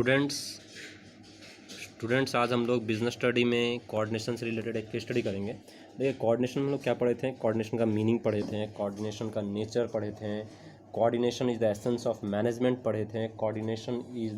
Students आज हम लोग बिजनेस स्टडी में कोऑर्डिनेशन से रिलेटेड एक केस स्टडी करेंगे। देखिए, कोऑर्डिनेशन में हम लोग क्या पढ़े थे, कोऑर्डिनेशन का मीनिंग पढ़े थे, कोऑर्डिनेशन का नेचर पढ़े थे, coordination is the essence of management पढ़े थे, coordination is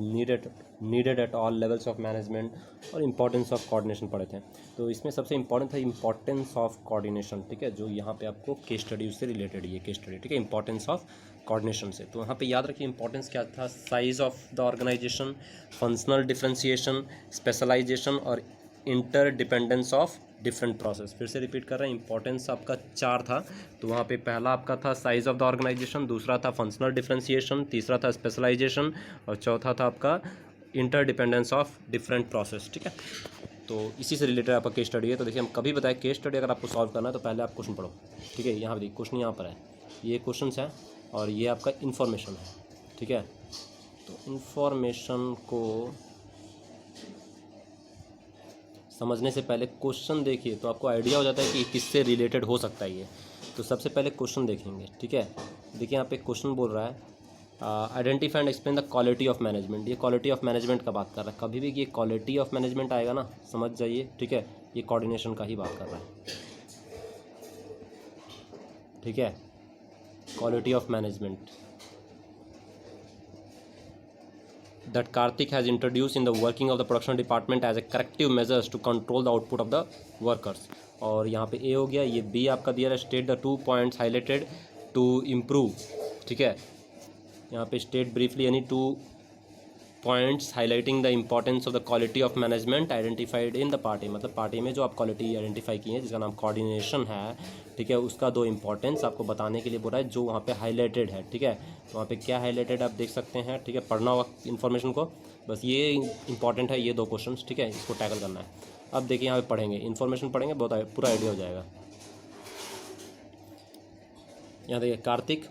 needed at all levels of management और इंपॉर्टेंस ऑफ कोऑर्डिनेशन पढ़े थे। तो इसमें सबसे इंपॉर्टेंट था इंपॉर्टेंस ऑफ कोऑर्डिनेशन, ठीक है, जो यहाँ पे आपको केस स्टडी उससे रिलेटेड ये केस स्टडी, ठीक है, इंपॉर्टेंस ऑफ कोऑर्डिनेशन से। तो यहाँ पे याद रखिए इंपॉर्टेंस क्या था, size of the organisation, functional differentiation, specialisation और इंटरडिपेंडेंस ऑफ डिफरेंट प्रोसेस। फिर से रिपीट कर रहे हैं, इंपॉर्टेंस आपका 4 था। तो वहाँ पे पहला आपका था साइज ऑफ द ऑर्गेनाइजेशन, दूसरा था फंक्शनल डिफरेंशिएशन, तीसरा था स्पेशलाइजेशन और चौथा था आपका इंटरडिपेंडेंस ऑफ डिफरेंट प्रोसेस, ठीक है। तो इसी से रिलेटेड आपका केस स्टडी है। तो देखिए, हम कभी बताए केस स्टडी अगर आपको सॉल्व करना है तो पहले आप क्वेश्चन पढ़ो, ठीक है। यहाँ पर देखिए क्वेश्चन यहाँ पर है, ये क्वेश्चन है और ये आपका इन्फॉर्मेशन है, ठीक है। तो इन्फॉर्मेशन को समझने से पहले क्वेश्चन देखिए तो आपको आइडिया हो जाता है कि किससे रिलेटेड हो सकता है ये। तो सबसे पहले क्वेश्चन देखेंगे, ठीक है। देखिए यहाँ पे क्वेश्चन बोल रहा है identify and explain the quality of management. ये क्वालिटी ऑफ मैनेजमेंट का बात कर रहा है। कभी भी ये क्वालिटी ऑफ मैनेजमेंट आएगा ना, समझ जाइए, ठीक है, ये कोऑर्डिनेशन का ही बात कर रहा है, ठीक है। Quality of management that Karthik has introduced in the working of the production department as a corrective measures to control the output of the workers। और यहाँ पे ए हो गया, ये बी आपका दिया है state the 2 points highlighted to improve, ठीक है। यहाँ पे स्टेट ब्रीफली यानी 2 points highlighting the importance of the quality of management identified in the party, मतलब पार्टी में जो आप क्वालिटी आइडेंटिफाई की है जिसका नाम कोऑर्डिनेशन है, ठीक है, उसका 2 इंपॉर्टेंस आपको बताने के लिए बोला है जो वहाँ पे हाईलाइटेड है, ठीक है। तो वहाँ पे क्या हाईलाइटेड आप देख सकते हैं, ठीक है, पढ़ना होगा इन्फॉर्मेशन को, बस ये इंपॉर्टेंट है, ये 2 क्वेश्चन, ठीक है, इसको टैकल करना है। अब देखिए यहाँ पे पढ़ेंगे, इन्फॉर्मेशन पढ़ेंगे, बहुत पूरा आइडिया हो जाएगा। यहाँ देखिए, Kartik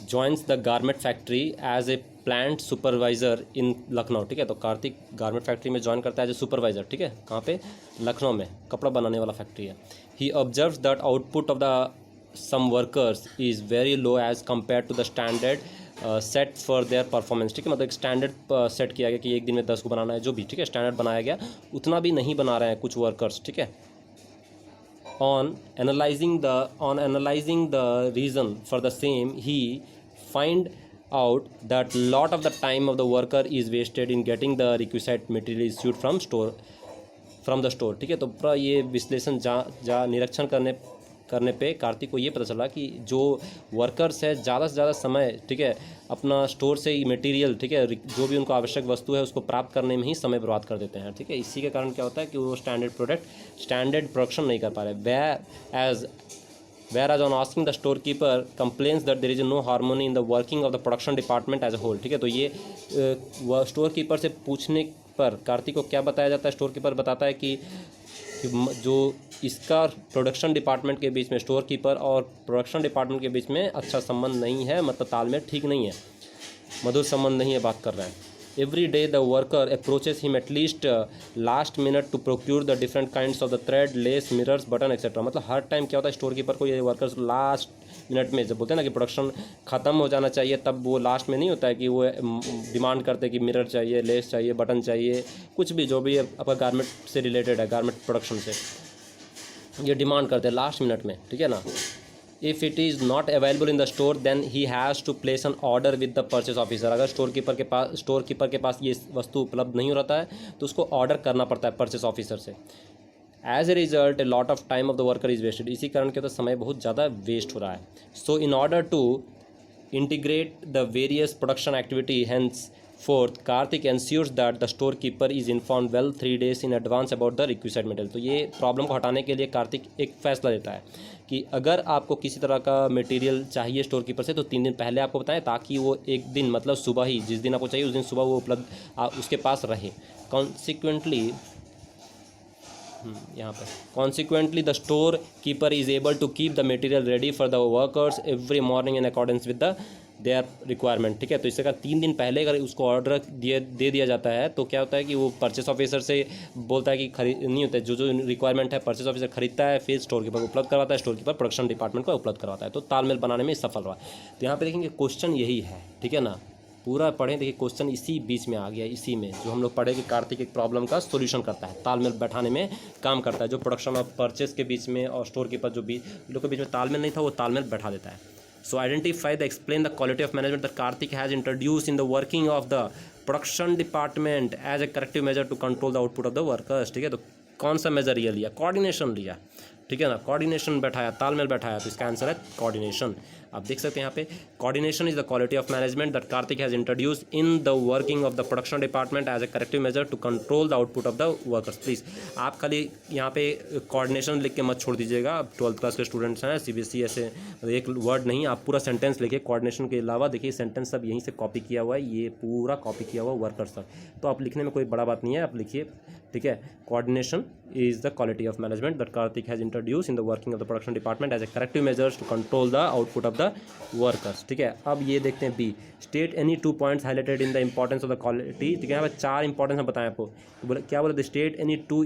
joins the garment factory as a plant supervisor in Lucknow, ठीक है। तो कार्तिक गारमेंट फैक्ट्री में ज्वाइन करता है एज ए सुपरवाइज़र, ठीक है। कहाँ पे? लखनऊ में, कपड़ा बनाने वाला फैक्ट्री है। He observes that output of the some workers is very low as compare to the standard set for their performance, ठीक है। मतलब एक स्टैंडर्ड सेट किया गया कि एक दिन में 10 को बनाना है, जो भी, ठीक है, स्टैंडर्ड बनाया गया, उतना भी नहीं बना रहे हैं कुछ वर्कर्स, ठीक है। On analyzing the reason for the same, he find out that lot of the time of the worker is wasted in getting the requisite material issued from the store, ठीक है। तो पूरा ये विश्लेषण निरीक्षण करने पे कार्तिक को ये पता चला कि जो वर्कर्स है ज़्यादा से ज़्यादा समय, ठीक है, अपना स्टोर से मटेरियल, ठीक है, जो भी उनको आवश्यक वस्तु है उसको प्राप्त करने में ही समय बर्बाद कर देते हैं, ठीक है। इसी के कारण क्या होता है कि वो स्टैंडर्ड प्रोडक्शन नहीं कर पा रहे। Whereas on asking the storekeeper complains that there is no harmony in the working of the production department as a whole, ठीक है। तो ये स्टोर कीपर से पूछने पर कार्तिक को क्या बताया जाता है, स्टोर कीपर बताता है कि जो इसका प्रोडक्शन डिपार्टमेंट के बीच में, स्टोर कीपर और प्रोडक्शन डिपार्टमेंट के बीच में अच्छा संबंध नहीं है, मतलब तालमेल ठीक नहीं है, मधुर संबंध नहीं है, बात कर रहा है। Every day the worker approaches him at least last minute to procure the different kinds of the thread, lace, mirrors, button etcetera. मतलब हर टाइम क्या होता है, स्टोर कीपर को ये वर्कर्स लास्ट मिनट में, जब बोलते हैं ना कि प्रोडक्शन ख़त्म हो जाना चाहिए, तब वो लास्ट में नहीं होता है कि वो डिमांड करते कि मिरर चाहिए, लेस चाहिए, बटन चाहिए, कुछ भी जो भी आपका गारमेंट से रिलेटेड है, गारमेंट प्रोडक्शन से, ये डिमांड करते हैं लास्ट मिनट में, ठीक है ना। If it is not available in the store then he has to place an order with the purchase officer. अगर स्टोर कीपर के पास ये वस्तु उपलब्ध नहीं रहता है तो उसको ऑर्डर करना पड़ता है परचेस ऑफिसर से। As a result a lot of time of the worker is wasted. इसी कारण क्या होता है, समय बहुत ज़्यादा वेस्ट हो रहा है। So in order to integrate the various production activity hence forth, Kartik ensures that the store keeper is inform well 3 days in advance about the requisite material. तो ये प्रॉब्लम को हटाने के लिए कार्तिक एक फैसला लेता है कि अगर आपको किसी तरह का मटेरियल चाहिए स्टोर कीपर से तो 3 दिन पहले आपको बताएं, ताकि वो एक दिन, मतलब सुबह ही, जिस दिन आपको चाहिए उस दिन सुबह वो उपलब्ध उसके पास रहे। कॉन्सिक्वेंटली यहाँ पर consequently the store keeper is able to keep the material ready for the workers every morning in accordance with the their requirement, ठीक है। तो इससे का 3 दिन पहले अगर उसको ऑर्डर दे दिया जाता है तो क्या होता है कि वो परचेस ऑफिसर से बोलता है कि खरीद नहीं होता है, जो रिक्वायरमेंट है परचेस ऑफिसर खरीदता है, फिर स्टोर कीपर को उपलब्ध करवाता है, स्टोर कीपर प्रोडक्शन डिपार्टमेंट को उपलब्ध करवाता है। तो तालमेल बनाने में सफल रहा। तो यहाँ पे देखेंगे क्वेश्चन यही है, ठीक है ना। पूरा पढ़ें। देखिए क्वेश्चन इसी बीच में आ गया, इसी में जो हम लोग पढ़े कि कार्तिक एक प्रॉब्लम का सॉल्यूशन करता है, तालमेल बैठाने में काम करता है, जो प्रोडक्शन और परचेस के बीच में और स्टोर कीपर जो भी लोग के बीच में तालमेल नहीं था वो तालमेल बैठा देता है। So identify the explain the quality of management that Kartik has introduce in the working of the production department as a corrective measure to control the output of the workers. ठीक है, तो कौन सा मेजर ये लिया? कोऑर्डिनेशन लिया। ठीक है ना, कोऑर्डिनेशन बैठाया, तालमेल बैठाया, तो इसका आंसर है कोऑर्डिनेशन। आप देख सकते हैं यहाँ पे coordination is the quality of management that Kartik has introduce in the working of the production department as a corrective measure to control the output of the workers. Please आप खाली यहाँ पे कोऑर्डिनेशन लिख के मत छोड़ दीजिएगा। आप 12th क्लास के स्टूडेंट्स हैं, CBSE ऐसे एक वर्ड नहीं, आप पूरा सेंटेंस लिखिए कोऑर्डिनेशन के अलावा। देखिए सेंटेंस सब यहीं से कॉपी किया हुआ है, ये पूरा कॉपी किया हुआ वर्कर्स तक, तो आप लिखने में कोई बड़ा बात नहीं है, आप लिखिए। ठीक है, coordination is the quality of management that Karthik has introduced in the working of the production department as a corrective measures to control the output of the workers। ठीक है, अब ये देखते हैं B, state any 2 points highlighted in the importance of the quality। ठीक है, यहाँ पे 4 इंपॉर्टेंस हम बताएं आपको, बोले क्या बोले? State any 2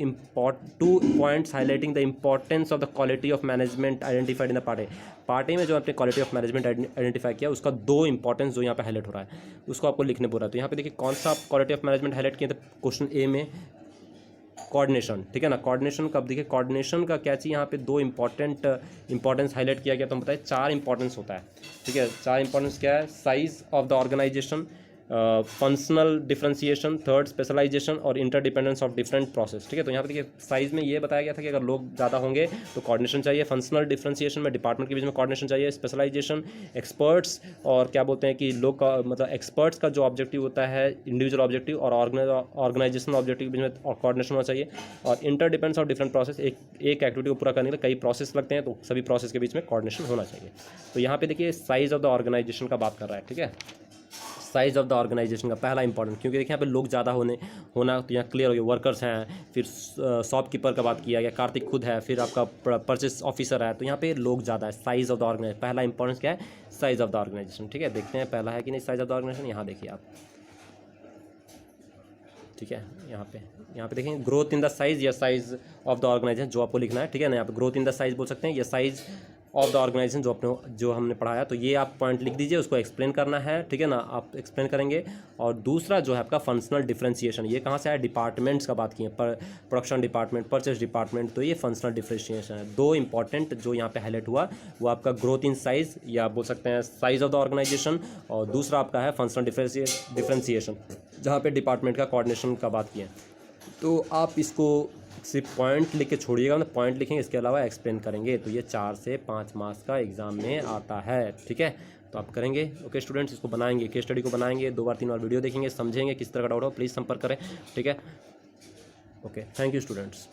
points highlighting the importance of the quality of management identified in the part A। Part A में जो आपने क्वालिटी ऑफ मैनेजमेंट आइडेंटिफाई किया उसका 2 इंपॉर्टेंस जो यहाँ पे हाईलाइट हो रहा है उसको आपको लिखने बोल रहा है। तो यहाँ पे देखिए कौन सा क्वालिटी ऑफ मैनेजमेंट हाईलाइट किया था क्वेश्चन ए में? कोऑर्डिनेशन। ठीक है ना, कोऑर्डिनेशन का देखिए कोऑर्डिनेशन का क्या चाहिए यहाँ पे 2 इंपॉर्टेंस हाईलाइट किया गया, तो हम बताए 4 इंपॉर्टेंस होता है। ठीक है, 4 इंपॉर्टेंस क्या है? Size of the organisation, functional differentiation, third specialisation और इंटरडिपेंडेंस ऑफ डिफरेंट प्रोसेस। ठीक है, तो यहाँ पे देखिए साइज में ये बताया गया था कि अगर लोग ज़्यादा होंगे तो कोऑर्डिनेशन चाहिए, फंक्शनल डिफरेंशिएशन में डिपार्टमेंट के बीच में कोऑर्डिनेशन चाहिए, स्पेशलाइजेशन एक्सपर्ट्स और क्या बोलते हैं कि लोग का मतलब एक्सपर्ट्स का जो ऑब्जेक्टिव होता है इंडिविजुअल ऑब्जेक्टिव और ऑर्गेनाइजेशन ऑब्जेक्टिव के बीच में कोऑर्डिनेशन होना चाहिए, और इंटरडिपेंडेंस ऑफ डिफरेंट प्रोसेस, एक एक्टिविटी को पूरा करने के लिए कई प्रोसेस लगते हैं, तो सभी प्रोसेस के बीच में कोऑर्डिनेशन होना चाहिए। तो यहाँ पे देखिए साइज ऑफ द ऑर्गेनाइजेशन का बात कर रहा है। ठीक है, साइज ऑफ द ऑर्गेनाइजेशन का पहला इंपॉर्टेंट, क्योंकि देखिए यहाँ पे लोग ज़्यादा होना तो यहाँ क्लियर हो गया, वर्कर्स हैं, फिर शॉपकीपर का बात किया गया, कार्तिक खुद है, फिर आपका परचेस ऑफिसर है, तो यहाँ पे लोग ज़्यादा है। साइज ऑफ द ऑर्गेनाइजेशन पहला इंपॉर्टेंस क्या है? Size of the organisation. ठीक है, देखते हैं पहला है कि नहीं साइज ऑफ द ऑर्गेनाइजेशन। यहाँ देखिए आप, ठीक है, यहाँ पे देखेंगे ग्रोथ इन द साइज या साइज ऑफ द ऑर्गेनाइजेशन जो आपको लिखना है। ठीक है ना, यहाँ पे ग्रोथ इन द साइज बोल सकते हैं या साइज ऑफ द ऑर्गेनाइजेशन जो हमने पढ़ाया, तो ये आप पॉइंट लिख दीजिए, उसको एक्सप्लेन करना है। ठीक है ना, आप एक्सप्लेन करेंगे। और दूसरा जो है आपका फंक्शनल डिफरेंशिएशन, ये कहाँ से है? डिपार्टमेंट्स का बात किए, प्रोडक्शन डिपार्टमेंट, परचेस डिपार्टमेंट, तो ये फंक्शनल डिफरेंशिएशन है। 2 इंपॉर्टेंट जो यहाँ पे हाईलाइट हुआ वो आपका ग्रोथ इन साइज या बोल सकते हैं साइज ऑफ द ऑर्गेनाइजेशन, और दूसरा आपका है फंक्शनल डिफरेंशिएशन जहाँ पे डिपार्टमेंट का कोऑर्डिनेशन का बात किए। तो आप इसको सिर्फ पॉइंट लिख के छोड़िएगा, मतलब पॉइंट लिखेंगे, इसके अलावा एक्सप्लेन करेंगे, तो ये 4 से 5 मार्क्स का एग्जाम में आता है। ठीक है, तो आप करेंगे। ओके स्टूडेंट्स, इसको बनाएंगे, केस स्टडी को बनाएंगे, 2 बार 3 बार वीडियो देखेंगे, समझेंगे, किस तरह का डाउट हो प्लीज़ संपर्क करें। ठीक है, ओके, थैंक यू स्टूडेंट्स।